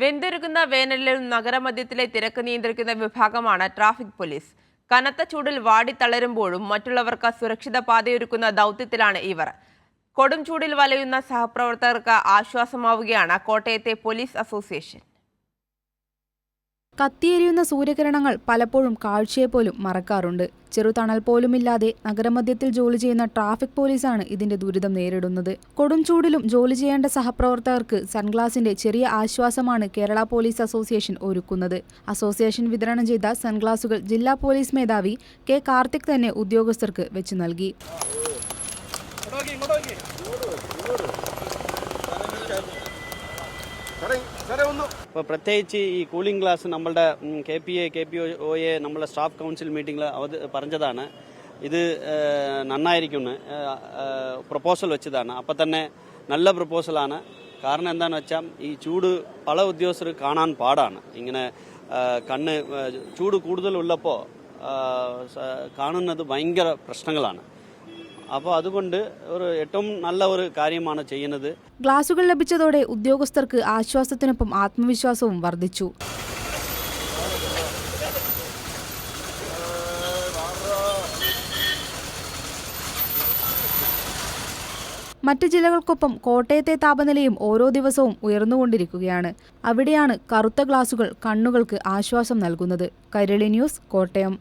വെന്തുരുകുന്ന വേനലിൽ നഗരമധ്യത്തിലെ തിരക്ക് നിയന്ത്രിക്കുന്ന വിഭാഗമാണ് ട്രാഫിക് പോലീസ്. കനത്ത ചൂടിൽ വാടിത്തളരുമ്പോഴും മറ്റുള്ളവർക്ക് സുരക്ഷിത പാതയൊരുക്കുന്ന ദൗത്യത്തിലാണ് ഇവർ. കൊടും ചൂടിൽ വലയുന്ന സഹപ്രവർത്തകർക്ക് ആശ്വാസമാവുകയാണ് കോട്ടയത്തെ പോലീസ് അസോസിയേഷൻ. കത്തിയെരിയുന്ന സൂര്യകിരണങ്ങൾ പലപ്പോഴും കാഴ്ചയെപ്പോലും മറക്കാറുണ്ട്. ചെറുതണൽ പോലുമില്ലാതെ നഗരമധ്യത്തിൽ ജോലി ചെയ്യുന്ന ട്രാഫിക് പോലീസാണ് ഇതിന്റെ ദുരിതം നേരിടുന്നത്. കൊടും ചൂടിലും ജോലി ചെയ്യേണ്ട സഹപ്രവർത്തകർക്ക് സൺഗ്ലാസിന്റെ ചെറിയ ആശ്വാസമാണ് കേരള പോലീസ് അസോസിയേഷൻ ഒരുക്കുന്നത്. അസോസിയേഷൻ വിതരണം ചെയ്ത സൺഗ്ലാസുകൾ ജില്ലാ പോലീസ് മേധാവി കെ കാർത്തിക് തന്നെ ഉദ്യോഗസ്ഥർക്ക് വെച്ചു നൽകി. ഇപ്പോൾ പ്രത്യേകിച്ച് ഈ കൂളിംഗ് ഗ്ലാസ് നമ്മളുടെ KPOA നമ്മളെ സ്റ്റാഫ് കൗൺസിൽ മീറ്റിംഗിൽ പറഞ്ഞതാണ്. ഇത് നന്നായിരിക്കും പ്രപ്പോസൽ വെച്ചതാണ്. അപ്പം തന്നെ നല്ല പ്രപ്പോസലാണ്. കാരണം എന്താണെന്ന് വെച്ചാൽ ഈ ചൂട് പല ഉദ്യോഗസ്ഥർ കാണാൻ പാടാണ്. ഇങ്ങനെ കണ്ണ് ചൂട് കൂടുതലുള്ളപ്പോൾ കാണുന്നത് ഭയങ്കര പ്രശ്നങ്ങളാണ്. അപ്പോൾ അതുകൊണ്ട് ഏറ്റവും നല്ല ഒരു കാര്യമാണ് ചെയ്യുന്നത്. ഗ്ലാസുകൾ ലഭിച്ചതോടെ ഉദ്യോഗസ്ഥർക്ക് ആശ്വാസത്തിനൊപ്പം ആത്മവിശ്വാസവും വർദ്ധിച്ചു. മറ്റ് ജില്ലകൾക്കൊപ്പം കോട്ടയത്തെ താപനിലയും ഓരോ ദിവസവും ഉയർന്നുകൊണ്ടിരിക്കുകയാണ്. അവിടെയാണ് കറുത്ത ഗ്ലാസുകൾ കണ്ണുകൾക്ക് ആശ്വാസം നൽകുന്നത്. കൈരളി ന്യൂസ്, കോട്ടയം.